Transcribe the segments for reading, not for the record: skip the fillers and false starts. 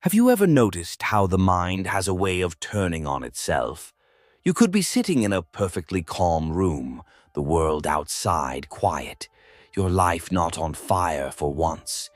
Have you ever noticed how the mind has a way of turning on itself? You could be sitting in a perfectly calm room, the world outside quiet, your life not on fire for once.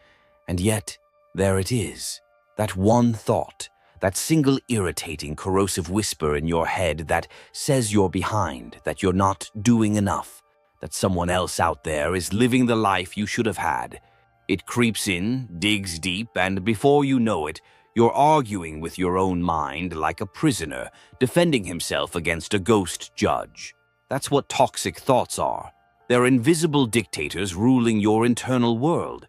And yet, there it is, that one thought, that single irritating, corrosive whisper in your head that says you're behind, that you're not doing enough, that someone else out there is living the life you should have had. It creeps in, digs deep, and before you know it, you're arguing with your own mind like a prisoner, defending himself against a ghost judge. That's what toxic thoughts are. They're invisible dictators ruling your internal world.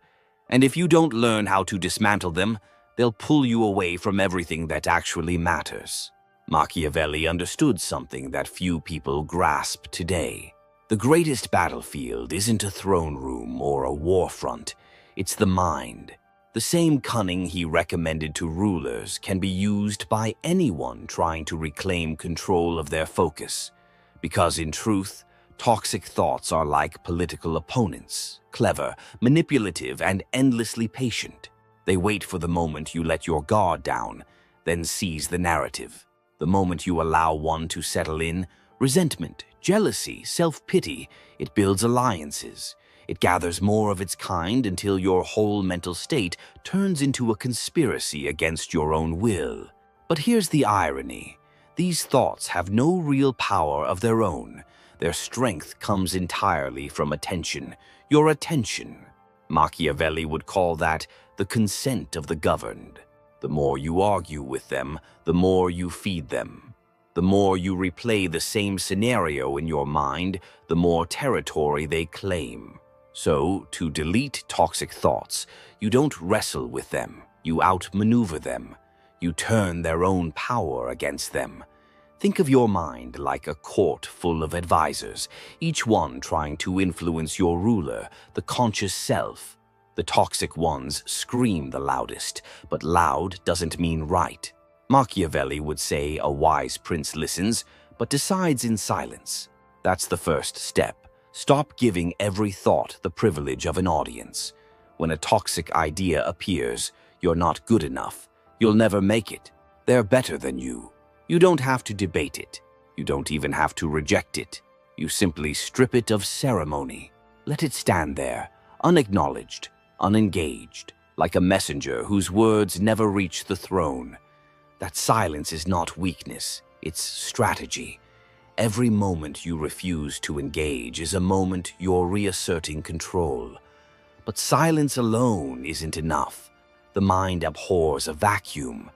And if you don't learn how to dismantle them, they'll pull you away from everything that actually matters. Machiavelli understood something that few people grasp today. The greatest battlefield isn't a throne room or a war front. It's the mind. The same cunning he recommended to rulers can be used by anyone trying to reclaim control of their focus. Because in truth, toxic thoughts are like political opponents, clever, manipulative, and endlessly patient. They wait for the moment you let your guard down, then seize the narrative. The moment you allow one to settle in, resentment, jealousy, self-pity, it builds alliances. It gathers more of its kind until your whole mental state turns into a conspiracy against your own will. But here's the irony. These thoughts have no real power of their own. Their strength comes entirely from attention, your attention. Machiavelli would call that the consent of the governed. The more you argue with them, the more you feed them. The more you replay the same scenario in your mind, the more territory they claim. So, to delete toxic thoughts, you don't wrestle with them, you outmaneuver them. You turn their own power against them. Think of your mind like a court full of advisors, each one trying to influence your ruler, the conscious self. The toxic ones scream the loudest, but loud doesn't mean right. Machiavelli would say a wise prince listens, but decides in silence. That's the first step. Stop giving every thought the privilege of an audience. When a toxic idea appears, you're not good enough. You'll never make it. They're better than you. You don't have to debate it. You don't even have to reject it. You simply strip it of ceremony. Let it stand there, unacknowledged, unengaged, like a messenger whose words never reach the throne. That silence is not weakness, it's strategy. Every moment you refuse to engage is a moment you're reasserting control. But silence alone isn't enough. The mind abhors a vacuum.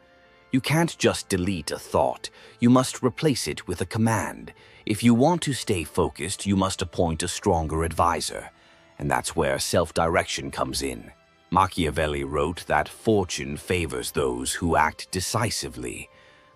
You can't just delete a thought. You must replace it with a command. If you want to stay focused, you must appoint a stronger advisor. And that's where self-direction comes in. Machiavelli wrote that fortune favors those who act decisively.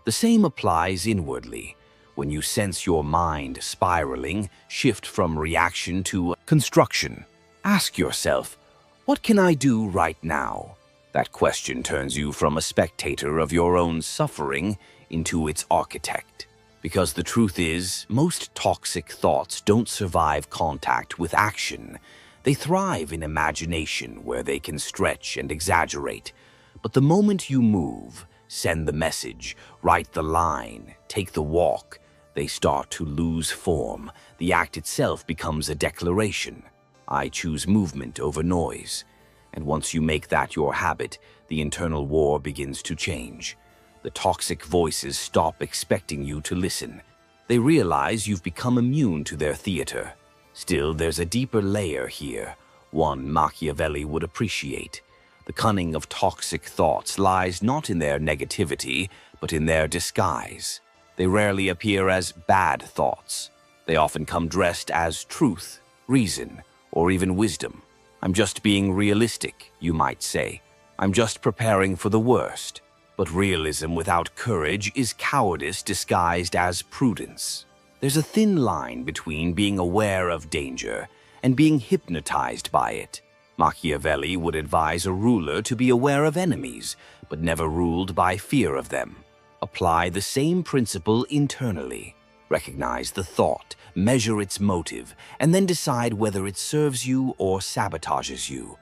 The same applies inwardly. When you sense your mind spiraling, shift from reaction to construction. Ask yourself, what can I do right now? That question turns you from a spectator of your own suffering into its architect. Because the truth is, most toxic thoughts don't survive contact with action. They thrive in imagination where they can stretch and exaggerate. But the moment you move, send the message, write the line, take the walk, they start to lose form. The act itself becomes a declaration. I choose movement over noise. And once you make that your habit, the internal war begins to change. The toxic voices stop expecting you to listen. They realize you've become immune to their theater. Still, there's a deeper layer here, one Machiavelli would appreciate. The cunning of toxic thoughts lies not in their negativity, but in their disguise. They rarely appear as bad thoughts. They often come dressed as truth, reason, or even wisdom. I'm just being realistic, you might say. I'm just preparing for the worst. But realism without courage is cowardice disguised as prudence. There's a thin line between being aware of danger and being hypnotized by it. Machiavelli would advise a ruler to be aware of enemies, but never ruled by fear of them. Apply the same principle internally. Recognize the thought, measure its motive, and then decide whether it serves you or sabotages you.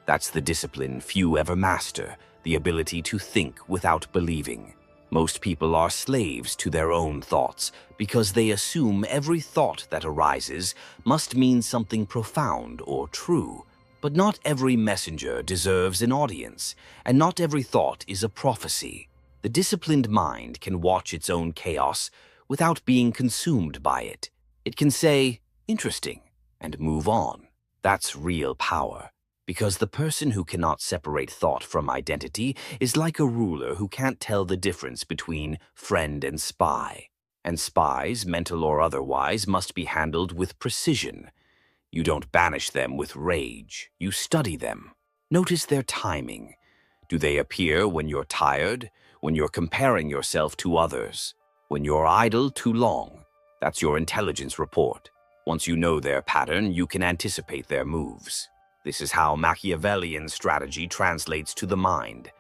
That's the discipline few ever master, the ability to think without believing. Most people are slaves to their own thoughts because they assume every thought that arises must mean something profound or true. But not every messenger deserves an audience, and not every thought is a prophecy. The disciplined mind can watch its own chaos without being consumed by it. It can say, "Interesting," and move on. That's real power. Because the person who cannot separate thought from identity is like a ruler who can't tell the difference between friend and spy. And spies, mental or otherwise, must be handled with precision. You don't banish them with rage. You study them. Notice their timing. Do they appear when you're tired? When you're comparing yourself to others? When you're idle too long? That's your intelligence report. Once you know their pattern, you can anticipate their moves. This is how Machiavellian strategy translates to the mind.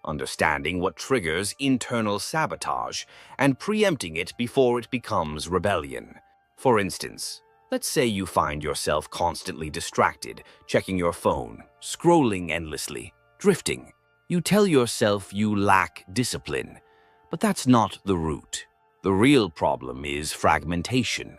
Understanding what triggers internal sabotage and preempting it before it becomes rebellion. For instance, let's say you find yourself constantly distracted, checking your phone, scrolling endlessly, drifting. You tell yourself you lack discipline, but that's not the root. The real problem is fragmentation.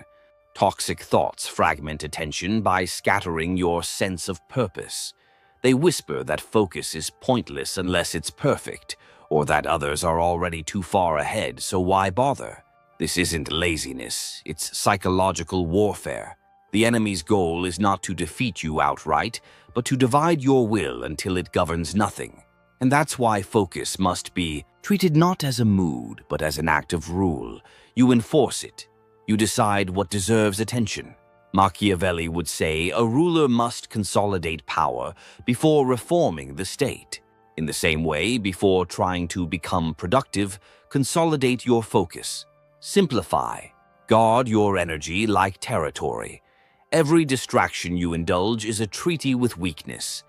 Toxic thoughts fragment attention by scattering your sense of purpose. They whisper that focus is pointless unless it's perfect, or that others are already too far ahead, so why bother? This isn't laziness, it's psychological warfare. The enemy's goal is not to defeat you outright, but to divide your will until it governs nothing. And that's why focus must be treated not as a mood, but as an act of rule. You enforce it. You decide what deserves attention. Machiavelli would say a ruler must consolidate power before reforming the state. In the same way, before trying to become productive, consolidate your focus. Simplify. Guard your energy like territory. Every distraction you indulge is a treaty with weakness.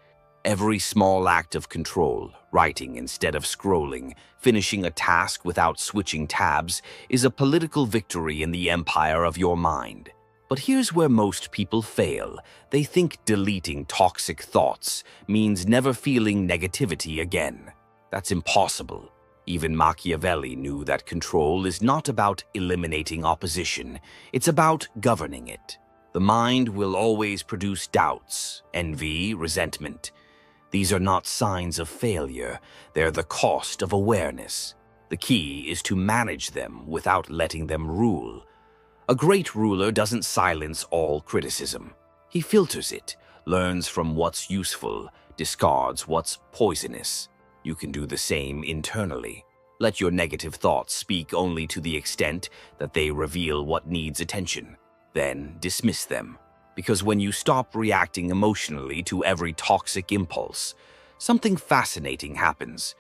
Every small act of control, writing instead of scrolling, finishing a task without switching tabs, is a political victory in the empire of your mind. But here's where most people fail. They think deleting toxic thoughts means never feeling negativity again. That's impossible. Even Machiavelli knew that control is not about eliminating opposition. It's about governing it. The mind will always produce doubts, envy, resentment. These are not signs of failure. They're the cost of awareness. The key is to manage them without letting them rule. A great ruler doesn't silence all criticism. He filters it, learns from what's useful, discards what's poisonous. You can do the same internally. Let your negative thoughts speak only to the extent that they reveal what needs attention. Then dismiss them. Because when you stop reacting emotionally to every toxic impulse, something fascinating happens.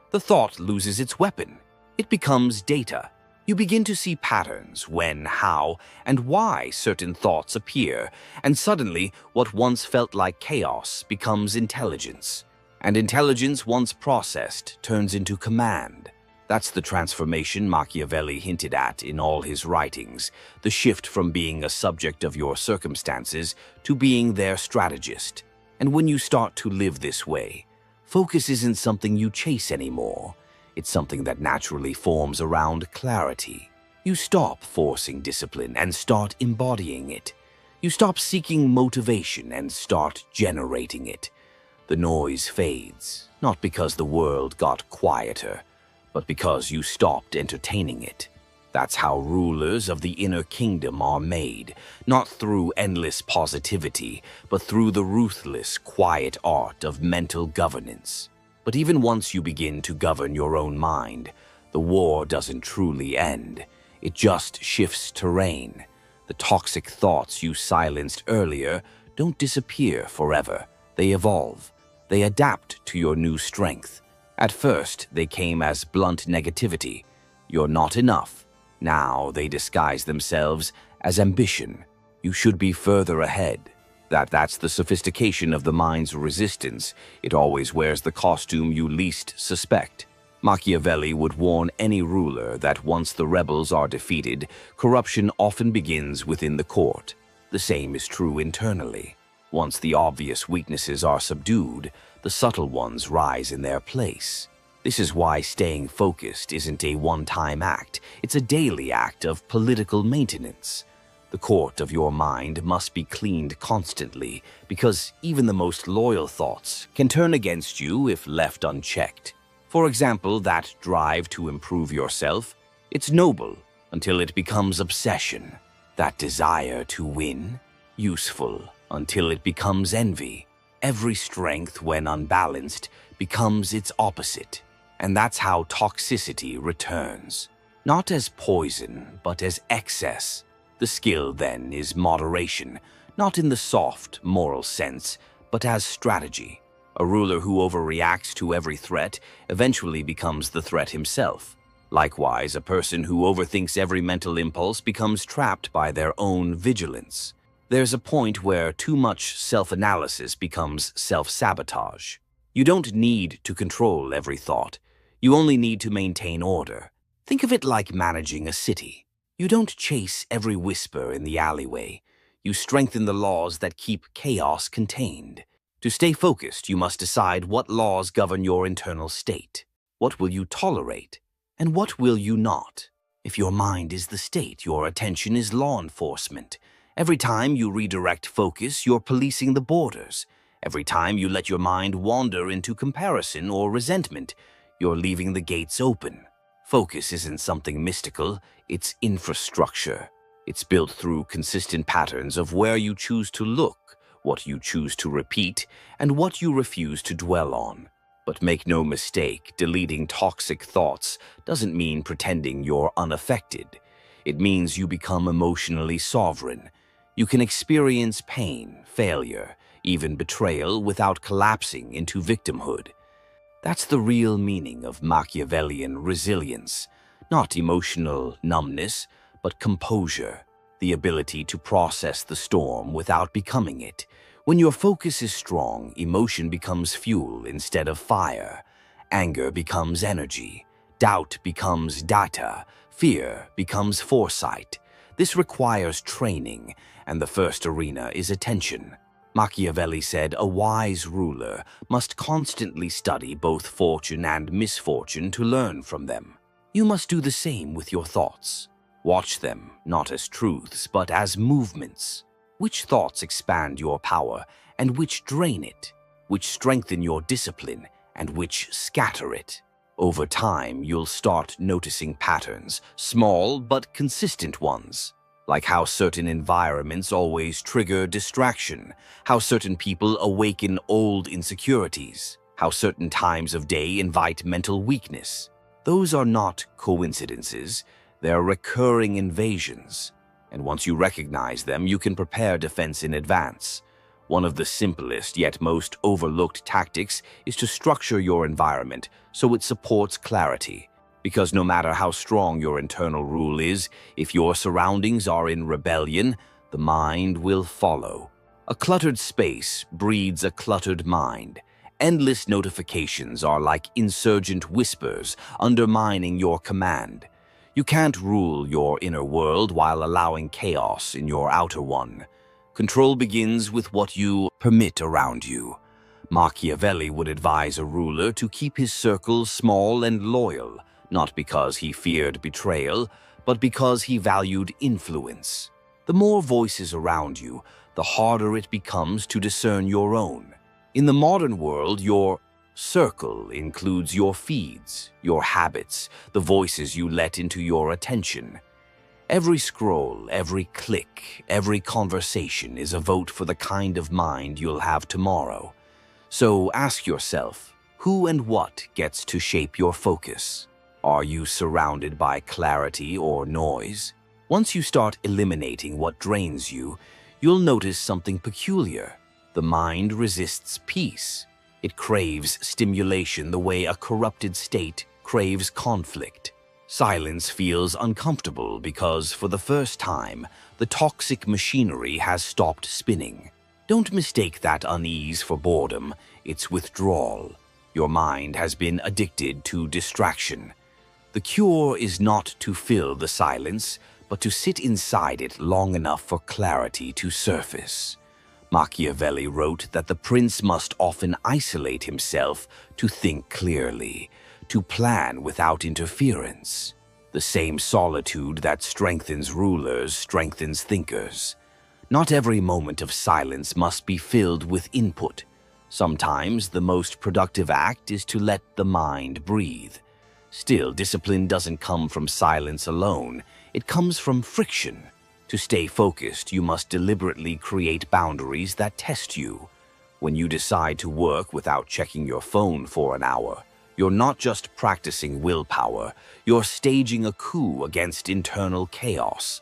The thought loses its weapon. It becomes data. You begin to see patterns when, how, and why certain thoughts appear, and suddenly what once felt like chaos becomes intelligence. And intelligence, once processed, turns into command. That's the transformation Machiavelli hinted at in all his writings, the shift from being a subject of your circumstances to being their strategist. And when you start to live this way, focus isn't something you chase anymore. It's something that naturally forms around clarity. You stop forcing discipline and start embodying it. You stop seeking motivation and start generating it. The noise fades, not because the world got quieter, but because you stopped entertaining it. That's how rulers of the inner kingdom are made, not through endless positivity, but through the ruthless, quiet art of mental governance. But even once you begin to govern your own mind, the war doesn't truly end. It just shifts terrain. The toxic thoughts you silenced earlier don't disappear forever. They evolve. They adapt to your new strength. At first, they came as blunt negativity. You're not enough. Now they disguise themselves as ambition. You should be further ahead. That's the sophistication of the mind's resistance. It always wears the costume you least suspect. Machiavelli would warn any ruler that once the rebels are defeated, corruption often begins within the court. The same is true internally. Once the obvious weaknesses are subdued, the the subtle ones rise in their place. This is why staying focused isn't a one-time act, it's a daily act of political maintenance. The court of your mind must be cleaned constantly, because even the most loyal thoughts can turn against you if left unchecked. For example, that drive to improve yourself, it's noble until it becomes obsession. That desire to win, useful until it becomes envy. Every strength, when unbalanced, becomes its opposite. And that's how toxicity returns. Not as poison, but as excess. The skill, then, is moderation, not in the soft, moral sense, but as strategy. A ruler who overreacts to every threat eventually becomes the threat himself. Likewise, a person who overthinks every mental impulse becomes trapped by their own vigilance. There's a point where too much self-analysis becomes self-sabotage. You don't need to control every thought. You only need to maintain order. Think of it like managing a city. You don't chase every whisper in the alleyway. You strengthen the laws that keep chaos contained. To stay focused, you must decide what laws govern your internal state. What will you tolerate, and what will you not? If your mind is the state, your attention is law enforcement. Every time you redirect focus, you're policing the borders. Every time you let your mind wander into comparison or resentment, you're leaving the gates open. Focus isn't something mystical, it's infrastructure. It's built through consistent patterns of where you choose to look, what you choose to repeat, and what you refuse to dwell on. But make no mistake, deleting toxic thoughts doesn't mean pretending you're unaffected. It means you become emotionally sovereign. You can experience pain, failure, even betrayal without collapsing into victimhood. That's the real meaning of Machiavellian resilience. Not emotional numbness, but composure, the ability to process the storm without becoming it. When your focus is strong, emotion becomes fuel instead of fire. Anger becomes energy. Doubt becomes data. Fear becomes foresight. This requires training, and the first arena is attention. Machiavelli said a wise ruler must constantly study both fortune and misfortune to learn from them. You must do the same with your thoughts. Watch them, not as truths, but as movements. Which thoughts expand your power, and which drain it? Which strengthen your discipline, and which scatter it? Over time, you'll start noticing patterns, small but consistent ones. Like how certain environments always trigger distraction, how certain people awaken old insecurities, how certain times of day invite mental weakness. Those are not coincidences, they're recurring invasions. And once you recognize them, you can prepare defense in advance. One of the simplest yet most overlooked tactics is to structure your environment so it supports clarity. Because no matter how strong your internal rule is, if your surroundings are in rebellion, the mind will follow. A cluttered space breeds a cluttered mind. Endless notifications are like insurgent whispers undermining your command. You can't rule your inner world while allowing chaos in your outer one. Control begins with what you permit around you. Machiavelli would advise a ruler to keep his circle small and loyal, not because he feared betrayal, but because he valued influence. The more voices around you, the harder it becomes to discern your own. In the modern world, your circle includes your feeds, your habits, the voices you let into your attention. Every scroll, every click, every conversation is a vote for the kind of mind you'll have tomorrow. So ask yourself, who and what gets to shape your focus? Are you surrounded by clarity or noise? Once you start eliminating what drains you, you'll notice something peculiar. The mind resists peace. It craves stimulation the way a corrupted state craves conflict. Silence feels uncomfortable because, for the first time, the toxic machinery has stopped spinning. Don't mistake that unease for boredom, it's withdrawal. Your mind has been addicted to distraction. The cure is not to fill the silence, but to sit inside it long enough for clarity to surface. Machiavelli wrote that the prince must often isolate himself to think clearly, to plan without interference. The same solitude that strengthens rulers strengthens thinkers. Not every moment of silence must be filled with input. Sometimes the most productive act is to let the mind breathe. Still, discipline doesn't come from silence alone. It comes from friction. To stay focused, you must deliberately create boundaries that test you. When you decide to work without checking your phone for an hour, you're not just practicing willpower, you're staging a coup against internal chaos.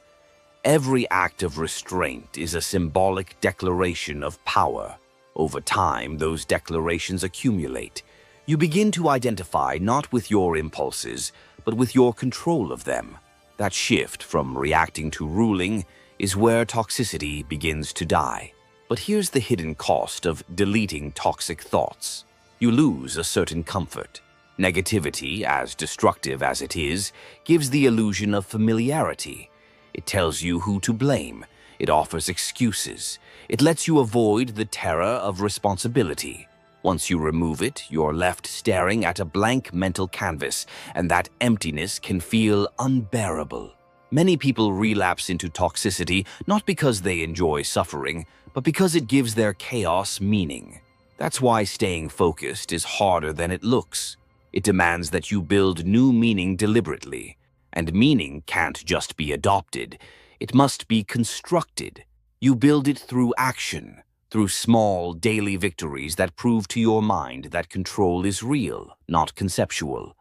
Every act of restraint is a symbolic declaration of power. Over time, those declarations accumulate. You begin to identify not with your impulses, but with your control of them. That shift from reacting to ruling is where toxicity begins to die. But here's the hidden cost of deleting toxic thoughts. You lose a certain comfort. Negativity, as destructive as it is, gives the illusion of familiarity. It tells you who to blame. It offers excuses. It lets you avoid the terror of responsibility. Once you remove it, you're left staring at a blank mental canvas, and that emptiness can feel unbearable. Many people relapse into toxicity not because they enjoy suffering, but because it gives their chaos meaning. That's why staying focused is harder than it looks. It demands that you build new meaning deliberately. And meaning can't just be adopted. It must be constructed. You build it through action, through small, daily victories that prove to your mind that control is real, not conceptual.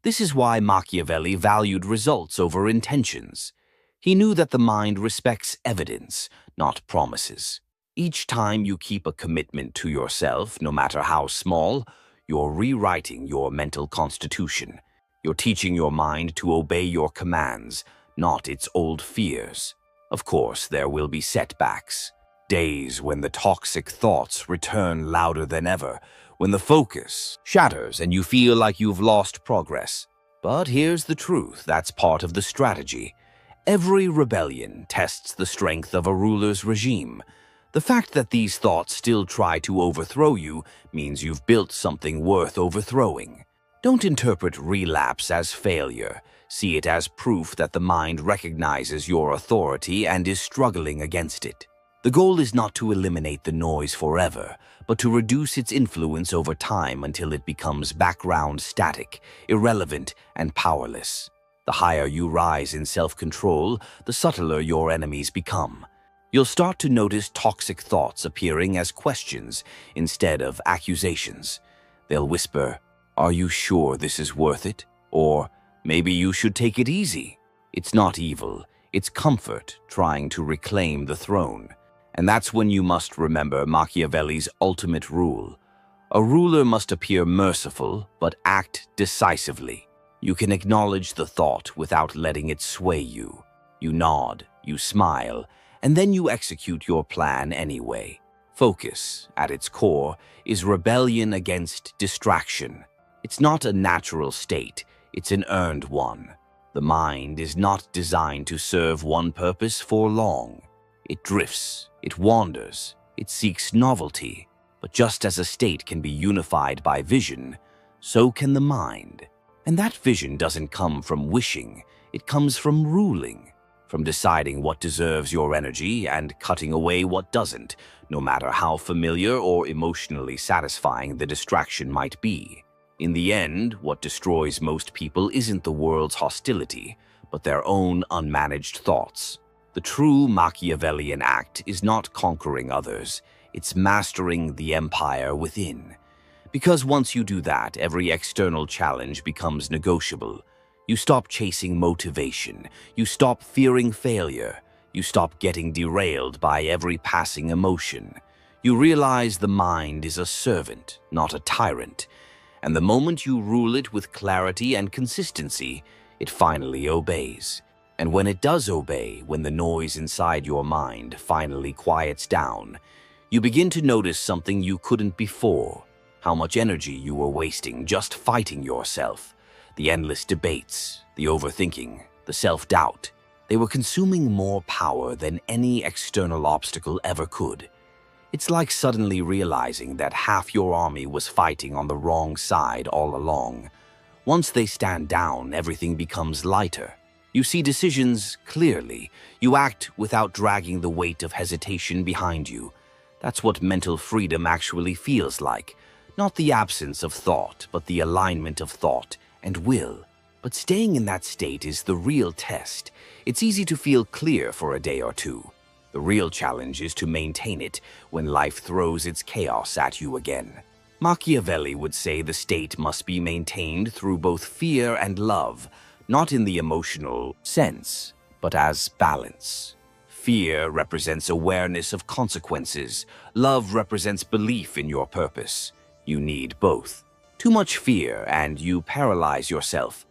This is why Machiavelli valued results over intentions. He knew that the mind respects evidence, not promises. Each time you keep a commitment to yourself, no matter how small, you're rewriting your mental constitution. You're teaching your mind to obey your commands, not its old fears. Of course, there will be setbacks. Days when the toxic thoughts return louder than ever, when the focus shatters and you feel like you've lost progress. But here's the truth, that's part of the strategy. Every rebellion tests the strength of a ruler's regime. The fact that these thoughts still try to overthrow you means you've built something worth overthrowing. Don't interpret relapse as failure. See it as proof that the mind recognizes your authority and is struggling against it. The goal is not to eliminate the noise forever, but to reduce its influence over time until it becomes background static, irrelevant, and powerless. The higher you rise in self-control, the subtler your enemies become. You'll start to notice toxic thoughts appearing as questions instead of accusations. They'll whisper, "Are you sure this is worth it?" Or, "Maybe you should take it easy." It's not evil, it's comfort trying to reclaim the throne. And that's when you must remember Machiavelli's ultimate rule. A ruler must appear merciful, but act decisively. You can acknowledge the thought without letting it sway you. You nod, you smile, and then you execute your plan anyway. Focus, at its core, is rebellion against distraction. It's not a natural state, it's an earned one. The mind is not designed to serve one purpose for long. It drifts, it wanders, it seeks novelty. But just as a state can be unified by vision, so can the mind. And that vision doesn't come from wishing, it comes from ruling, from deciding what deserves your energy and cutting away what doesn't, no matter how familiar or emotionally satisfying the distraction might be. In the end, what destroys most people isn't the world's hostility, but their own unmanaged thoughts. The true Machiavellian act is not conquering others, it's mastering the empire within. Because once you do that, every external challenge becomes negotiable. You stop chasing motivation, you stop fearing failure, you stop getting derailed by every passing emotion. You realize the mind is a servant, not a tyrant. And the moment you rule it with clarity and consistency, it finally obeys. And when it does obey, when the noise inside your mind finally quiets down, you begin to notice something you couldn't before. How much energy you were wasting just fighting yourself. The endless debates, the overthinking, the self-doubt. They were consuming more power than any external obstacle ever could. It's like suddenly realizing that half your army was fighting on the wrong side all along. Once they stand down, everything becomes lighter. You see decisions clearly. You act without dragging the weight of hesitation behind you. That's what mental freedom actually feels like. Not the absence of thought, but the alignment of thought and will. But staying in that state is the real test. It's easy to feel clear for a day or two. The real challenge is to maintain it when life throws its chaos at you again. Machiavelli would say the state must be maintained through both fear and love, not in the emotional sense, but as balance. Fear represents awareness of consequences. Love represents belief in your purpose. You need both. Too much fear and you paralyze yourself.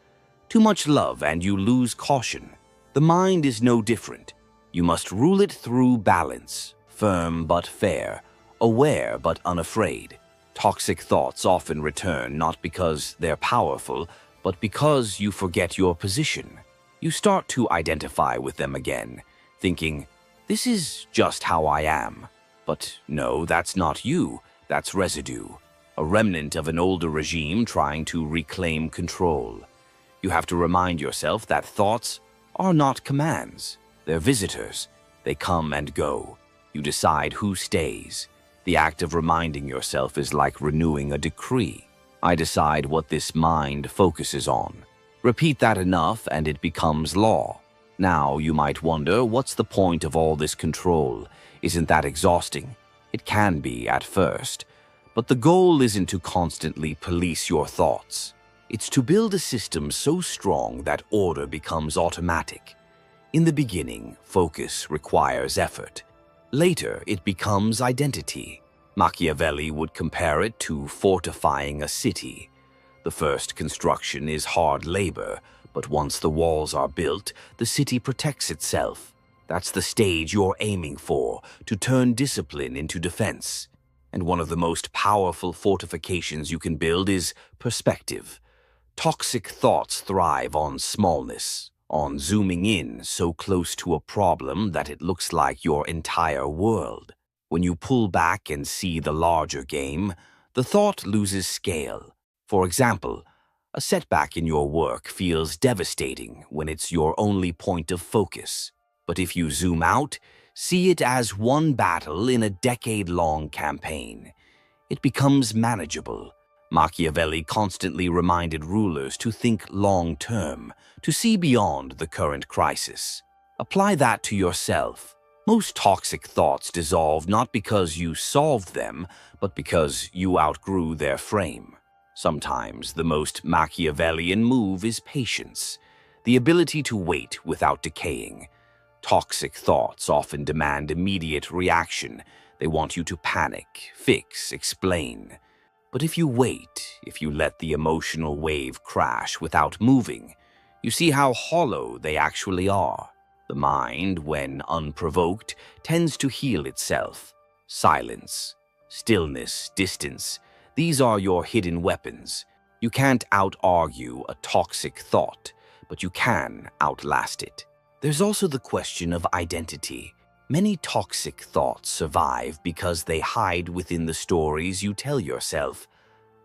Too much love and you lose caution. The mind is no different. You must rule it through balance, firm but fair, aware but unafraid. Toxic thoughts often return not because they're powerful, but because you forget your position. You start to identify with them again, thinking, this is just how I am. But no, that's not you, that's residue, a remnant of an older regime trying to reclaim control. You have to remind yourself that thoughts are not commands, they're visitors. They come and go. You decide who stays. The act of reminding yourself is like renewing a decree. I decide what this mind focuses on. Repeat that enough and it becomes law. Now you might wonder, what's the point of all this control? Isn't that exhausting? It can be at first. But the goal isn't to constantly police your thoughts. It's to build a system so strong that order becomes automatic. In the beginning, focus requires effort. Later, it becomes identity. Machiavelli would compare it to fortifying a city. The first construction is hard labor, but once the walls are built, the city protects itself. That's the stage you're aiming for, to turn discipline into defense. And one of the most powerful fortifications you can build is perspective. Toxic thoughts thrive on smallness, on zooming in so close to a problem that it looks like your entire world. When you pull back and see the larger game, the thought loses scale. For example, a setback in your work feels devastating when it's your only point of focus. But if you zoom out, see it as one battle in a decade-long campaign, it becomes manageable. Machiavelli constantly reminded rulers to think long-term, to see beyond the current crisis. Apply that to yourself. Most toxic thoughts dissolve not because you solved them, but because you outgrew their frame. Sometimes the most Machiavellian move is patience, the ability to wait without decaying. Toxic thoughts often demand immediate reaction. They want you to panic, fix, explain. But if you wait, if you let the emotional wave crash without moving, you see how hollow they actually are. The mind, when unprovoked, tends to heal itself. Silence, stillness, distance, these are your hidden weapons. You can't out-argue a toxic thought, but you can outlast it. There's also the question of identity. Many toxic thoughts survive because they hide within the stories you tell yourself.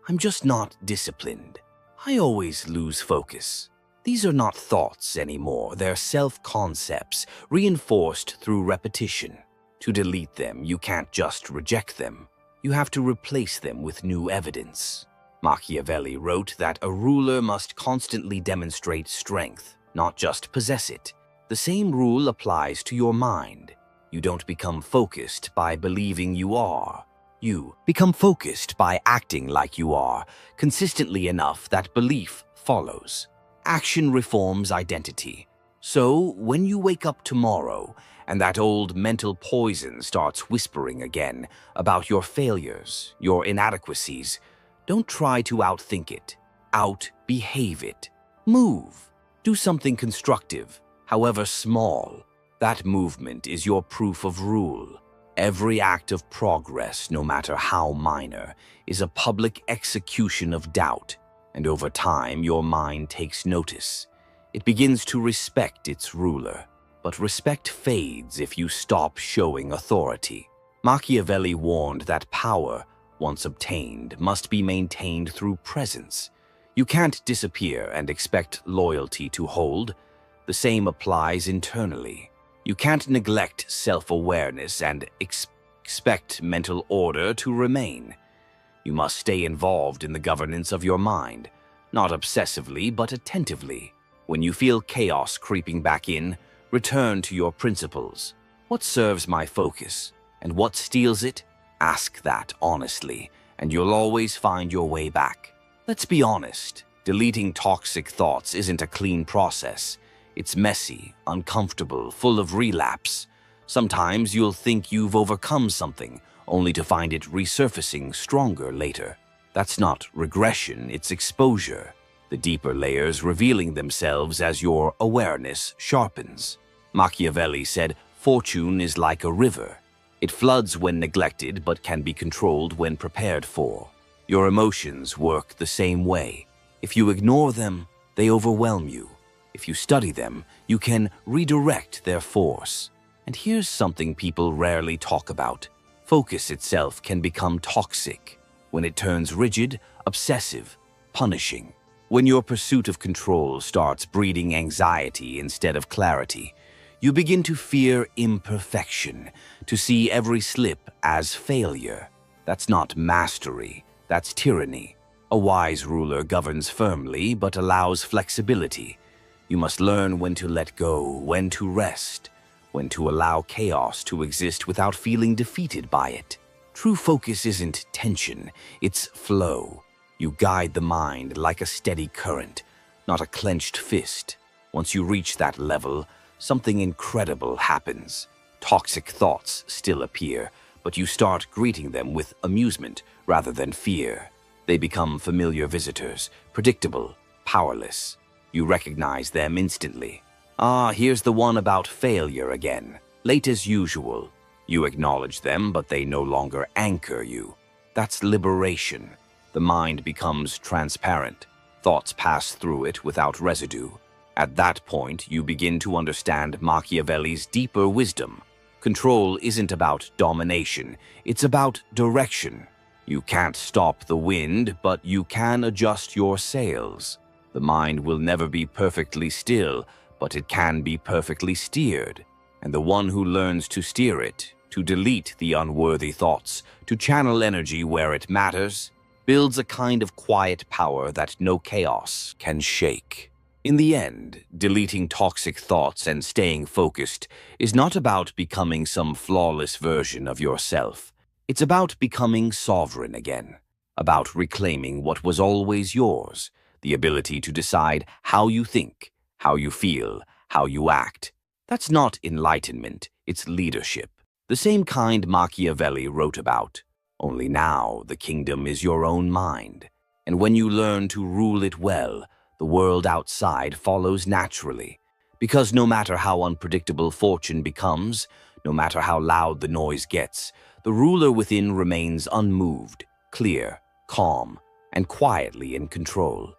I'm just not disciplined. I always lose focus. These are not thoughts anymore. They're self-concepts, reinforced through repetition. To delete them, you can't just reject them. You have to replace them with new evidence. Machiavelli wrote that a ruler must constantly demonstrate strength, not just possess it. The same rule applies to your mind. You don't become focused by believing you are. You become focused by acting like you are, consistently enough that belief follows. Action reforms identity. So, when you wake up tomorrow and that old mental poison starts whispering again about your failures, your inadequacies, don't try to outthink it. Out-behave it. Move. Do something constructive, however small. That movement is your proof of rule. Every act of progress, no matter how minor, is a public execution of doubt, and over time your mind takes notice. It begins to respect its ruler, but respect fades if you stop showing authority. Machiavelli warned that power, once obtained, must be maintained through presence. You can't disappear and expect loyalty to hold. The same applies internally. You can't neglect self-awareness and expect mental order to remain. You must stay involved in the governance of your mind, not obsessively but attentively. When you feel chaos creeping back in, return to your principles. What serves my focus, and what steals it? Ask that honestly, and you'll always find your way back. Let's be honest, deleting toxic thoughts isn't a clean process. It's messy, uncomfortable, full of relapse. Sometimes you'll think you've overcome something, only to find it resurfacing stronger later. That's not regression, it's exposure. The deeper layers revealing themselves as your awareness sharpens. Machiavelli said, "Fortune is like a river. It floods when neglected but can be controlled when prepared for." Your emotions work the same way. If you ignore them, they overwhelm you. If you study them, you can redirect their force. And here's something people rarely talk about. Focus itself can become toxic when it turns rigid, obsessive, punishing. When your pursuit of control starts breeding anxiety instead of clarity, you begin to fear imperfection, to see every slip as failure. That's not mastery, that's tyranny. A wise ruler governs firmly but allows flexibility. You must learn when to let go, when to rest, when to allow chaos to exist without feeling defeated by it. True focus isn't tension, it's flow. You guide the mind like a steady current, not a clenched fist. Once you reach that level, something incredible happens. Toxic thoughts still appear, but you start greeting them with amusement rather than fear. They become familiar visitors, predictable, powerless. You recognize them instantly. Ah, here's the one about failure again. Late as usual. You acknowledge them, but they no longer anchor you. That's liberation. The mind becomes transparent. Thoughts pass through it without residue. At that point, you begin to understand Machiavelli's deeper wisdom. Control isn't about domination, it's about direction. You can't stop the wind, but you can adjust your sails. The mind will never be perfectly still, but it can be perfectly steered. And the one who learns to steer it, to delete the unworthy thoughts, to channel energy where it matters, builds a kind of quiet power that no chaos can shake. In the end, deleting toxic thoughts and staying focused is not about becoming some flawless version of yourself. It's about becoming sovereign again, about reclaiming what was always yours, the ability to decide how you think, how you feel, how you act. That's not enlightenment, it's leadership. The same kind Machiavelli wrote about. Only now the kingdom is your own mind. And when you learn to rule it well, the world outside follows naturally. Because no matter how unpredictable fortune becomes, no matter how loud the noise gets, the ruler within remains unmoved, clear, calm, and quietly in control.